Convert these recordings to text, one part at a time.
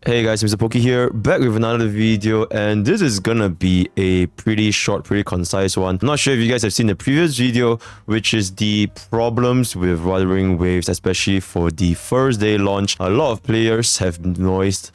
Hey guys, MrPokke here, back with another video, and this is gonna be a pretty short, pretty concise one. I'm not sure if you guys have seen the previous video, which is the problems with Wuthering Waves, especially for the first day launch. A lot of players have noticed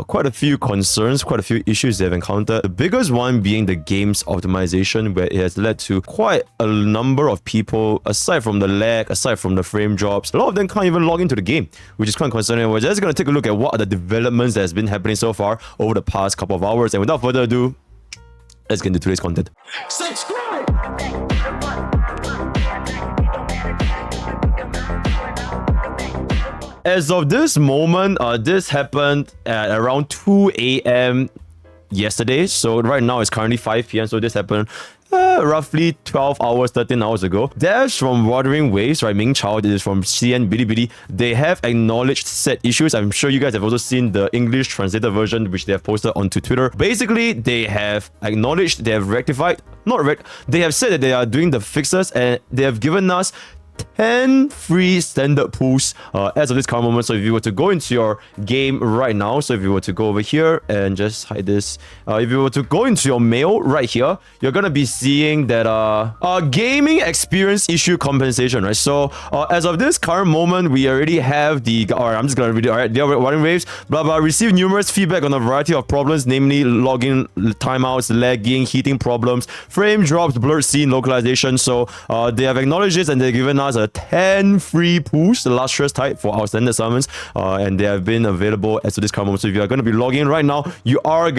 quite a few concerns, quite a few issues they've encountered. The biggest one being the game's optimization, where it has led to quite a number of people, aside from the lag, aside from the frame drops, a lot of them can't even log into the game, which is quite concerning. We're just going to take a look at what are the developments that has been happening so far over the past couple of hours. And without further ado, let's get into today's content. Subscribe! As of this moment, this happened at around 2 a.m. yesterday. So right now it's currently 5 p.m. So this happened roughly 12 hours, 13 hours ago. That's from Wuthering Waves, right? Ming Chao, this is from CN Bilibili. They have acknowledged said issues. I'm sure you guys have also seen the English translated version, which they have posted onto Twitter. Basically, they have acknowledged, they have rectified, they have said that they are doing the fixes, and they have given us 10 free standard pools as of this current moment. So if you were to go into your game right now, so if you were to go over here and just hide this, if you were to go into your mail right here, you're gonna be seeing that gaming experience issue compensation, right? So as of this current moment, we already have the, alright, I'm just gonna read it. Alright, the Wuthering Waves, blah blah, received numerous feedback on a variety of problems, namely login timeouts, lagging, heating problems, frame drops, blurred scene, localization. So they have acknowledged this, and they've given us a 10 free pools, the illustrious type, for our standard summons, and they have been available as of this current moment. So if you are going to be logging in right now, you are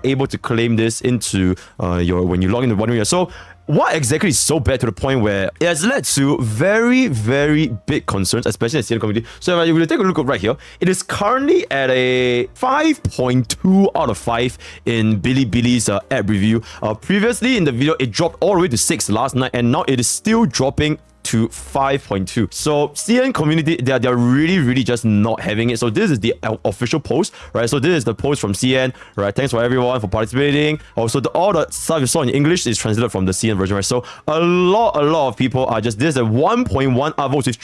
able to claim this into when you log into Wuthering Waves. So what exactly is so bad to the point where it has led to very, very big concerns, especially in the CN community? So if you take a look right here, it is currently at a 5.2 out of 5 in Bilibili's app review. Previously in the video, it dropped all the way to 6 last night, and now it is still dropping to 5.2. So CN community, they're really just not having it. So this is the official post, right? So this is the post from CN, right? Thanks for everyone for participating. Also, all the stuff you saw in English is translated from the CN version, right? So a lot of people are just, this is a 1.1 upvotes with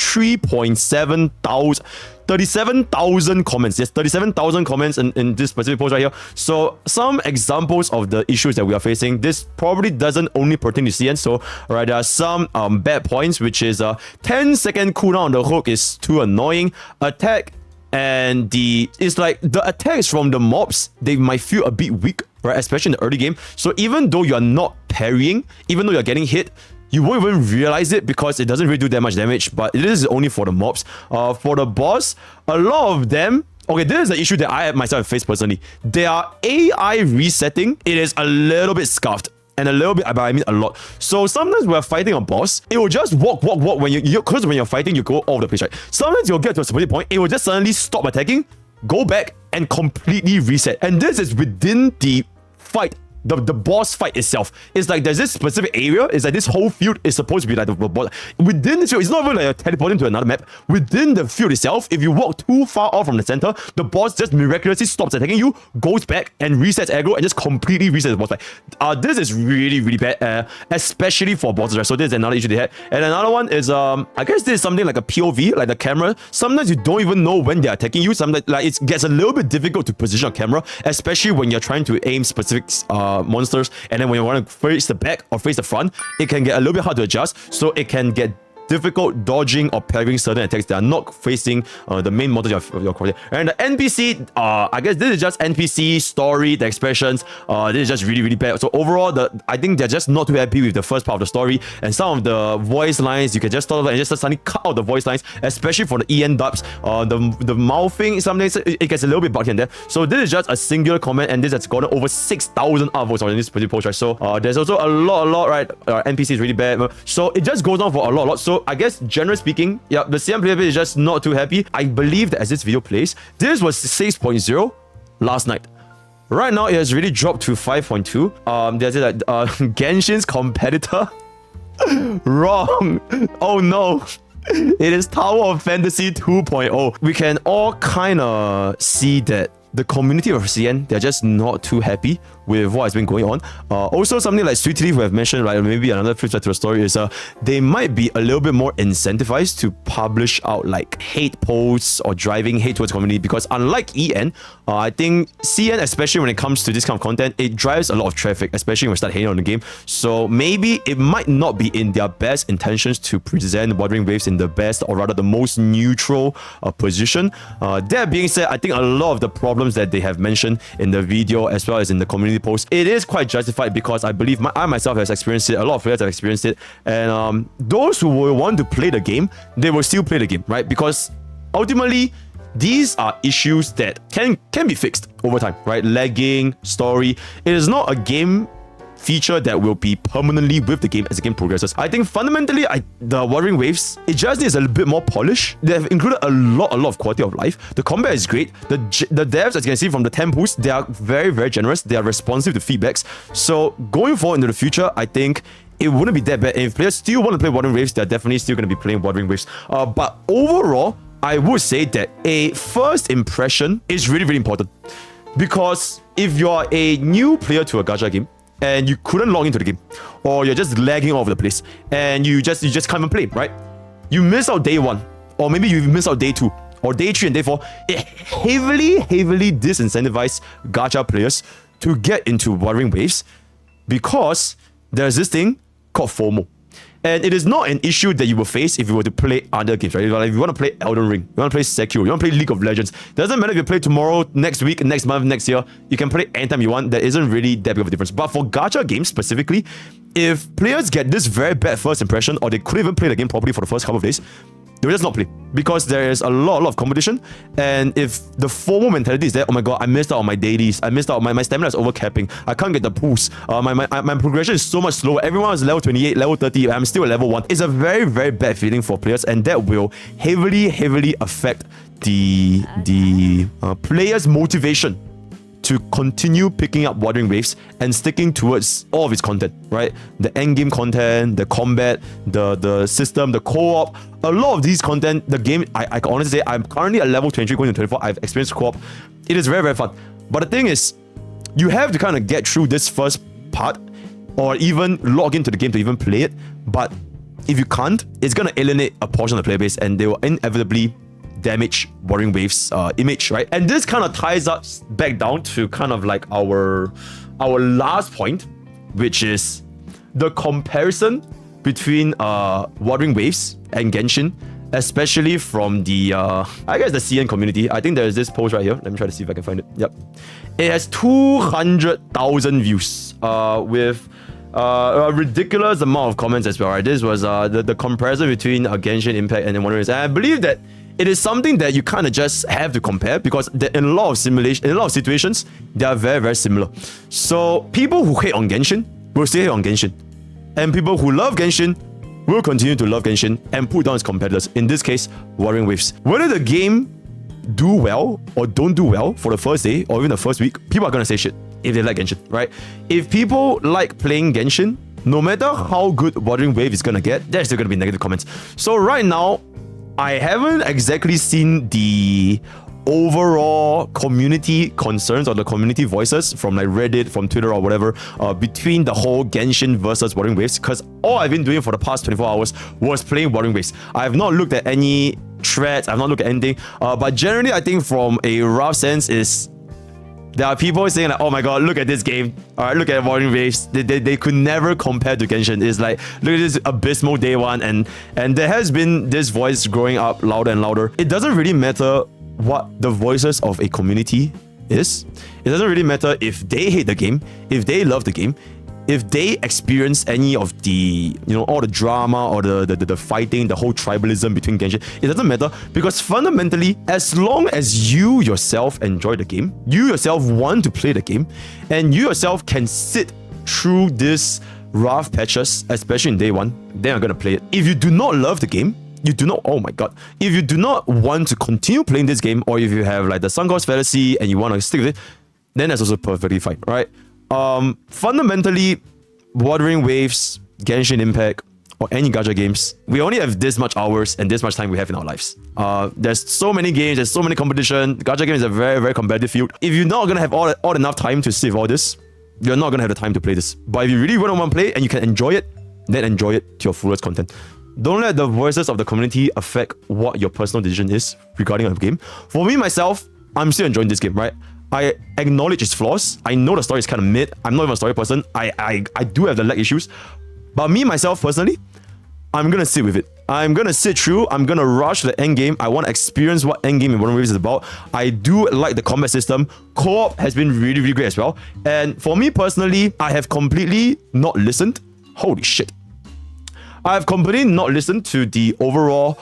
37,000 comments. Yes, 37,000 comments in this specific post right here. So some examples of the issues that we are facing. This probably doesn't only pertain to CN. So right, there are some bad points, which is 10-second cooldown on the hook is too annoying. Attack and it's like the attacks from the mobs, they might feel a bit weak, right? Especially in the early game. So even though you're not parrying, even though you're getting hit, you won't even realize it because it doesn't really do that much damage, but it is only for the mobs. For the boss, a lot of them, okay, this is the issue that I myself faced personally. Their AI resetting, it is a little bit scuffed. And a little bit, but I mean a lot. So sometimes we're fighting a boss, it will just walk when because when you're fighting, you go all over the place, right? Sometimes you'll get to a specific point, it will just suddenly stop attacking, go back, and completely reset. And this is within the fight. The boss fight itself. It's like there's this specific area. It's like this whole field is supposed to be like the boss. Within this field, it's not even like you're teleporting to another map. Within the field itself, if you walk too far off from the center, the boss just miraculously stops attacking you, goes back and resets aggro, and just completely resets the boss fight. This is really bad, especially for bosses, right? So this is another issue they had. And another one is, I guess this is something like a POV, like the camera. Sometimes you don't even know when they're attacking you. Sometimes like it gets a little bit difficult to position a camera, especially when you're trying to aim specific monsters, and then when you want to face the back or face the front, it can get a little bit hard to adjust, so it can get difficult dodging or parrying certain attacks that are not facing the main model of your character. And the NPC, I guess this is just NPC story, the expressions, this is just really bad. So overall, I think they're just not too happy with the first part of the story, and some of the voice lines, you can just start and just suddenly cut out the voice lines, especially for the EN dubs. The mouthing, sometimes it gets a little bit buggy in there. So this is just a singular comment, and this has gotten over 6,000 upvotes on this particular post, right? So there's also a lot, right? NPC is really bad. So it just goes on for a lot. So I guess generally speaking, yeah, the CM player is just not too happy. I believe that as this video plays, this was 6.0 last night. Right now, it has really dropped to 5.2. There's like Genshin's competitor. Wrong. Oh no. It is Tower of Fantasy 2.0. We can all kind of see that the community of CN, they're just not too happy with what has been going on. Also, something like Sweetie who have mentioned, right, maybe another flip side to the story is they might be a little bit more incentivized to publish out like hate posts or driving hate towards the community, because unlike EN, I think CN, especially when it comes to this kind of content, it drives a lot of traffic, especially when we start hating on the game. So maybe it might not be in their best intentions to present Wuthering Waves in the best, or rather the most neutral position. That being said, I think a lot of the problems that they have mentioned in the video as well as in the community post, it is quite justified, because I believe I myself has experienced it, a lot of players have experienced it, and those who will want to play the game, they will still play the game, right? Because ultimately these are issues that can be fixed over time, right? Lagging, story, it is not a game feature that will be permanently with the game as the game progresses. I think fundamentally, the Wuthering Waves, it just needs a little bit more polish. They have included a lot of quality of life. The combat is great. The devs, as you can see from the tempos, they are very, very generous. They are responsive to feedbacks. So going forward into the future, I think it wouldn't be that bad. And if players still want to play Wuthering Waves, they're definitely still going to be playing Wuthering Waves. But overall, I would say that a first impression is really, really important. Because if you're a new player to a gacha game, and you couldn't log into the game, or you're just lagging all over the place, and you just can't even play, right? You miss out day 1, or maybe you miss out day 2, or day 3 and day 4. It heavily disincentivizes gacha players to get into Wuthering Waves, because there's this thing called FOMO. And it is not an issue that you will face if you were to play other games, right? Like if you want to play Elden Ring, you want to play Sekiro, you want to play League of Legends. Doesn't matter if you play tomorrow, next week, next month, next year. You can play anytime you want. There isn't really that big of a difference. But for gacha games specifically, if players get this very bad first impression, or they couldn't even play the game properly for the first couple of days, they will just not play, because there is a lot of competition. And if the FOMO mentality is there, oh my god, I missed out on my dailies, I missed out, my stamina is overcapping, I can't get the boost, my progression is so much slower, everyone is level 28, level 30, I'm still at level 1. It's a very, very bad feeling for players, and that will heavily affect the players' motivation to continue picking up Wuthering Waves and sticking towards all of its content, right? The endgame content, the combat, the system, the co-op. A lot of these content, the game, I can honestly say, I'm currently at level 23 going to 24. I've experienced co-op. It is very, very fun. But the thing is, you have to kind of get through this first part, or even log into the game to even play it. But if you can't, it's going to alienate a portion of the player base, and they will inevitably damage Wuthering Waves image, right? And this kind of ties us back down to kind of like our last point, which is the comparison between Wuthering Waves and Genshin, especially from the I guess the CN community. I think there's this post right here. Let me try to see if I can find it. Yep, it has 200,000 views with a ridiculous amount of comments as well, right? This was the comparison between Genshin Impact and then Wuthering Waves, and I believe that it is something that you kind of just have to compare, because in a lot of situations, they are very, very similar. So people who hate on Genshin will still hate on Genshin, and people who love Genshin will continue to love Genshin and put down its competitors. In this case, Wuthering Waves. Whether the game do well or don't do well for the first day or even the first week, people are gonna say shit if they like Genshin, right? If people like playing Genshin, no matter how good Wuthering Wave is gonna get, there's still gonna be negative comments. So right now, I haven't exactly seen the overall community concerns or the community voices from like Reddit, from Twitter or whatever, between the whole Genshin versus Wuthering Waves, because all I've been doing for the past 24 hours was playing Wuthering Waves. I have not looked at any threads, I've not looked at anything, but generally I think from a rough sense is there are people saying like, oh my god, look at this game. Alright, look at Wuthering Waves. They could never compare to Genshin. It's like, look at this abysmal day 1, and there has been this voice growing up louder and louder. It doesn't really matter what the voices of a community is. It doesn't really matter if they hate the game, if they love the game, if they experience any of the, all the drama or the fighting, the whole tribalism between Genshin. It doesn't matter, because fundamentally, as long as you yourself enjoy the game, you yourself want to play the game, and you yourself can sit through this rough patches, especially in day 1, then I'm gonna play it. If you do not love the game, you do not, oh my god, if you do not want to continue playing this game, or if you have like the sunk cost fallacy and you want to stick with it, then that's also perfectly fine, right? Fundamentally, Wuthering Waves, Genshin Impact, or any gacha games, we only have this much hours and this much time we have in our lives. There's so many games, there's so many competition. Gacha game is a very, very competitive field. If you're not gonna have all enough time to save all this, you're not gonna have the time to play this. But if you really want to play and you can enjoy it, then enjoy it to your fullest content. Don't let the voices of the community affect what your personal decision is regarding a game. For me, myself, I'm still enjoying this game, right? I acknowledge its flaws. I know the story is kind of mid. I'm not even a story person. I do have the lag issues. But me, myself, personally, I'm gonna sit with it. I'm gonna sit through. I'm gonna rush the end game. I want to experience what end game in Wuthering Waves is about. I do like the combat system. Co-op has been really, really great as well. And for me personally, I have completely not listened. Holy shit. I have completely not listened to the overall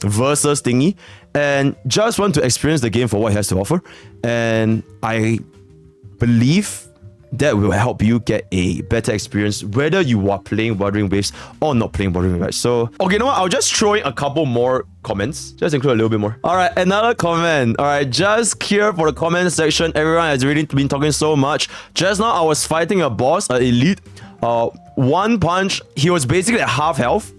versus thingy and just want to experience the game for what it has to offer. And I believe that will help you get a better experience whether you are playing Wuthering Waves or not playing Wuthering Waves. So, okay, you know what? I'll just throw in a couple more comments. Just include a little bit more. All right, another comment. All right, just here for the comment section. Everyone has really been talking so much. Just now, I was fighting a boss, an elite. One punch, he was basically at half health.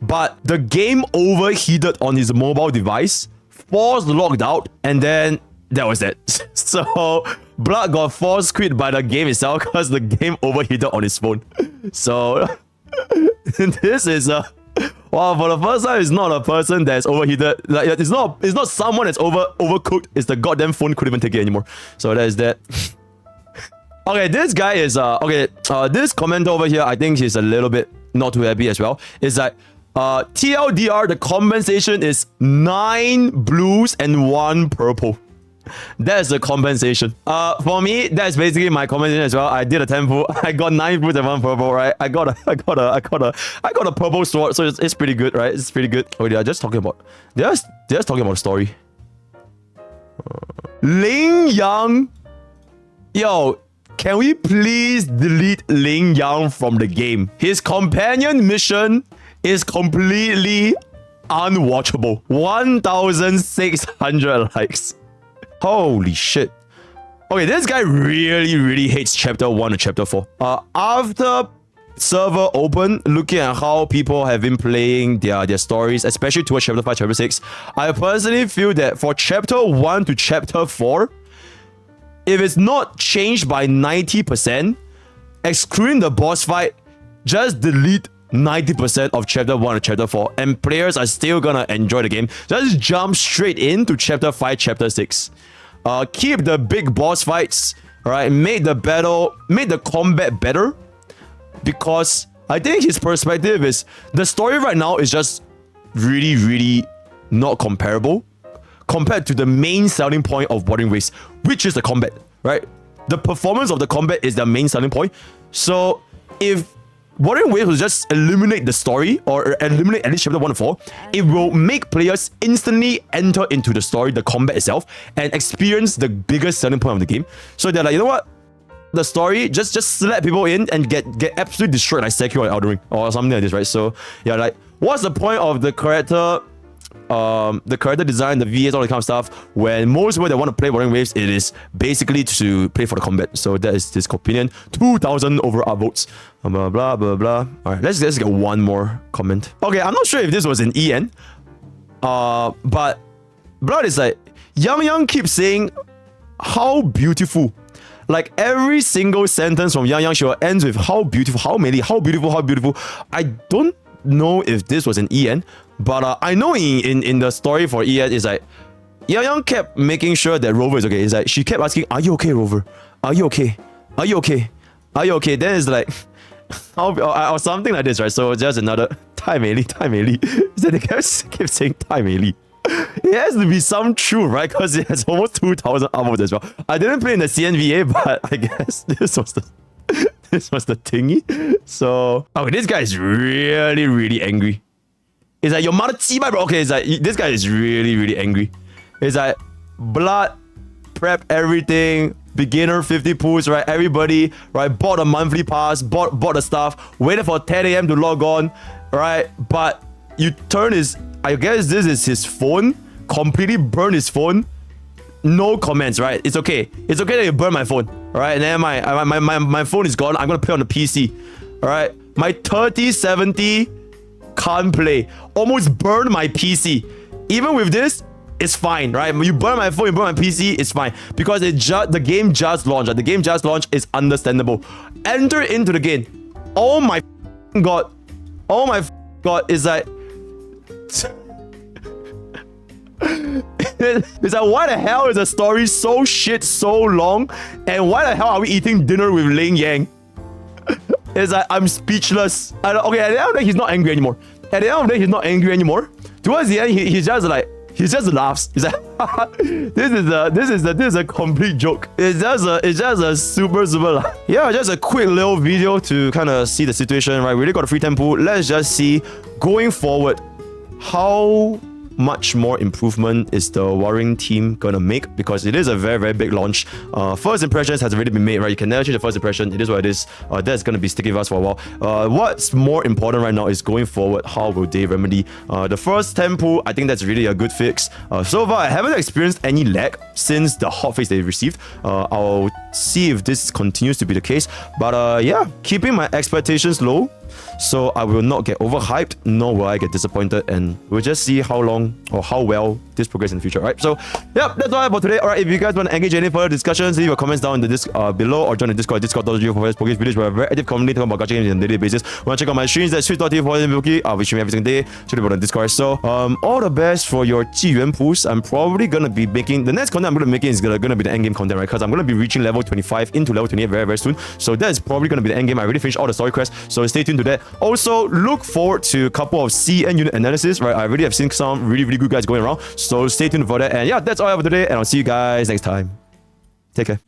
But the game overheated on his mobile device, force locked out, and then that was it. So Blood got force quit by the game itself because the game overheated on his phone. So this is well, for the first time, it's not a person that's overheated. Like it's not someone that's overcooked. It's the goddamn phone couldn't even take it anymore. So that is that. Okay, this guy is this commenter over here, I think he's a little bit not too happy as well. It's like TLDR, the compensation is 9 blues and 1 purple. That's the compensation. For me, that's basically my compensation as well. I did a tempo. I got 9 blues and 1 purple, right? I got a purple sword, so it's pretty good, right? It's pretty good. Oh, they're just talking about they're just talking about story. Ling Yang, yo. Can we please delete Ling Yang from the game? His companion mission is completely unwatchable. 1,600 likes. Holy shit. Okay, this guy really, really hates chapter 1 and chapter 4. After server open, looking at how people have been playing their stories, especially towards chapter 5, chapter 6, I personally feel that for chapter 1 to chapter 4, if it's not changed by 90%, excluding the boss fight, just delete 90% of chapter 1 and chapter 4 and players are still gonna enjoy the game. Just jump straight into chapter 5, chapter 6. Keep the big boss fights, right? Make the combat better, because I think his perspective is the story right now is just really, really not comparable compared to the main selling point of Wuthering Waves, which is the combat, right? The performance of the combat is the main selling point. So if Wuthering Waves will just eliminate the story or eliminate at least chapter 1 to 4, it will make players instantly enter into the story, the combat itself, and experience the biggest selling point of the game. So they're like, you know what? The story, just slap people in and get absolutely destroyed like Sekiro or Elden Ring or something like this, right? So yeah, like what's the point of the character design, the VAs, all that kind of stuff, when most people that want to play Wuthering Waves, it is basically to play for the combat. So that is his opinion. 2,000 over upvotes. Blah, blah, blah, blah. Alright, let's get one more comment. Okay, I'm not sure if this was an EN. But Blood is like, Yang keeps saying, how beautiful. Like every single sentence from Yang Show ends with how beautiful, how many, how beautiful, how beautiful. I don't know if this was an EN, but I know in the story for EN is like Yang kept making sure that Rover is okay. It's like she kept asking, "Are you okay, Rover? Are you okay? Are you okay? Are you okay?" Then it's like or something like this, right? So just another Tai Mei Li. So they kept saying Tai Mei Li. It has to be some truth, right? Because it has almost 2,000 upvotes as well. I didn't play in the CNVA, but I guess this was the thingy. So, okay, this guy is really, really angry. It's like, your mother chiba, bro. Okay, it's like, this guy is really, really angry. It's like, Blood, prep everything, beginner 50 pools, right? Everybody, right? Bought a monthly pass, bought the stuff, waited for 10 a.m. to log on, right? But you turn his, I guess this is his phone, completely burn his phone. No comments, right? It's okay. It's okay that you burn my phone, all right? And then my phone is gone. I'm gonna play on the PC, all right? My 3070 can't play. Almost burned my PC. Even with this, it's fine, right? You burn my phone, you burn my PC, it's fine. Because the game just launched. Right? The game just launched is understandable. Enter into the game. Oh my god. Oh my god. It's like... it's like, why the hell is the story so shit so long? And why the hell are we eating dinner with Ling Yang? It's like, I'm speechless. Okay, at the end of the day, he's not angry anymore. At the end of the day, he's not angry anymore. Towards the end, he's just like... He just laughs. He's like, this is a complete joke. It's just a super laugh. Yeah, just a quick little video to kind of see the situation, right? We already got a free tempo. Let's just see going forward how much more improvement is the Wuthering team gonna make, because it is a very, very big launch. First impressions has already been made, right? You can never change the first impression. It is what it is. That's gonna be sticking with us for a while. What's more important right now is going forward, how will they remedy the first tempo? I think that's really a good fix. So far I haven't experienced any lag since the hotfix they received. I'll see if this continues to be the case, but yeah, keeping my expectations low, so I will not get overhyped, nor will I get disappointed, and we'll just see how long or how well this progresses in the future, right? So, yep, that's all I have for today. Alright, if you guys want to engage in any further discussions, leave your comments down in the below, or join the Discord, discord.gg for Pokke's videos. We're a very active community talking about gacha games on a daily basis. Want to check out my streams, that's twitch.tv for MrPokke. I'll be streaming every single day. Check it out on Discord. So, all the best for your 纪元 pools. I'm probably gonna be making the next content I'm gonna be making is gonna be the endgame content, right? Because I'm gonna be reaching level 25 into level 28 very, very soon. So that is probably gonna be the endgame. I already finished all the story quests, so stay tuned to that. Also, look forward to a couple of C and unit analysis, right? I already have seen some really, really good guys going around, so stay tuned for that. And yeah, that's all I have for today, and I'll see you guys next time. Take care.